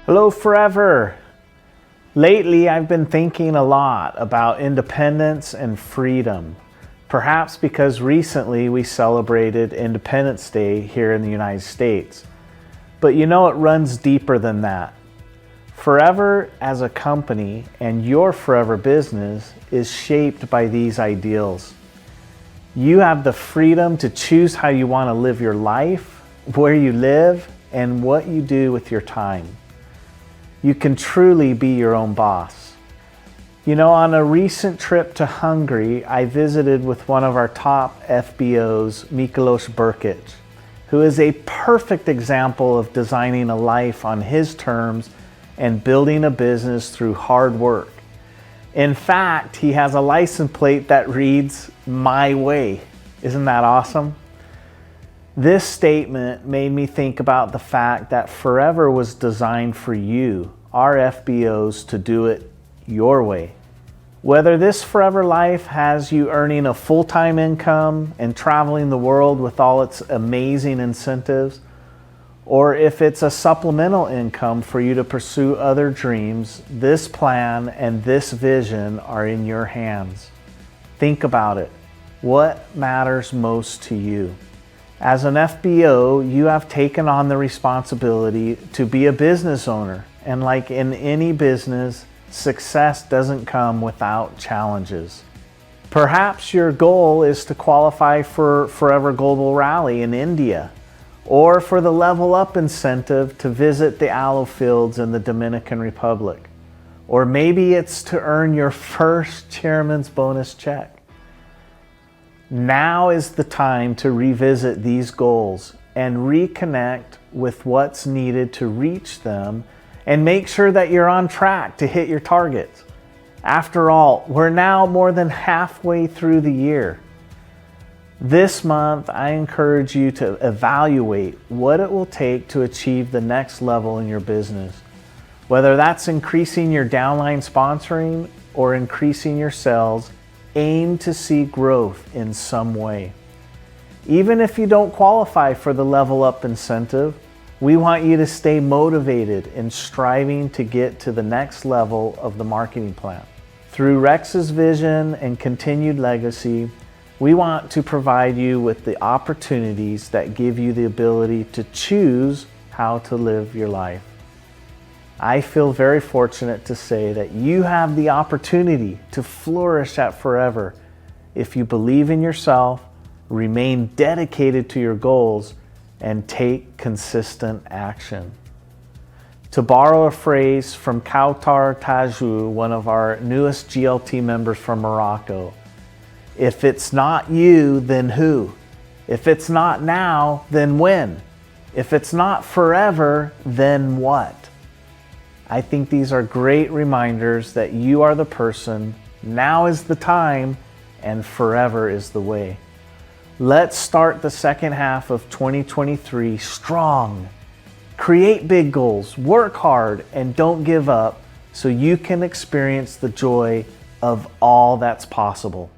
Hello, Forever. Lately, I've been thinking a lot about independence and freedom, perhaps because recently we celebrated Independence Day here in the United States. But you know, it runs deeper than that. Forever as a company and your Forever business is shaped by these ideals. You have the freedom to choose how you want to live your life, where you live, and what you do with your time. You can truly be your own boss. You know, on a recent trip to Hungary, I visited with one of our top FBOs, Miklos Burkic, who is a perfect example of designing a life on his terms and building a business through hard work. In fact, he has a license plate that reads, "My way." Isn't that awesome? This statement made me think about the fact that Forever was designed for you, our FBOs, to do it your way. Whether this Forever life has you earning a full-time income and traveling the world with all its amazing incentives, or if it's a supplemental income for you to pursue other dreams, this plan and this vision are in your hands. Think about it. What matters most to you? As an FBO, you have taken on the responsibility to be a business owner. And like in any business, success doesn't come without challenges. Perhaps your goal is to qualify for Forever Global Rally in India, or for the Level Up incentive to visit the aloe fields in the Dominican Republic. Or maybe it's to earn your first chairman's bonus check. Now is the time to revisit these goals and reconnect with what's needed to reach them and make sure that you're on track to hit your targets. After all, we're now more than halfway through the year. This month, I encourage you to evaluate what it will take to achieve the next level in your business. Whether that's increasing your downline sponsoring or increasing your sales, aim to see growth in some way. Even if you don't qualify for the Level Up incentive, we want you to stay motivated in striving to get to the next level of the marketing plan. Through Rex's vision and continued legacy, we want to provide you with the opportunities that give you the ability to choose how to live your life. I feel very fortunate to say that you have the opportunity to flourish at Forever if you believe in yourself, remain dedicated to your goals, and take consistent action. To borrow a phrase from Kautar Tajou, one of our newest GLT members from Morocco, if it's not you, then who? If it's not now, then when? If it's not forever, then what? I think these are great reminders that you are the person, now is the time, and forever is the way. Let's start the second half of 2023 strong. Create big goals, work hard, and don't give up so you can experience the joy of all that's possible.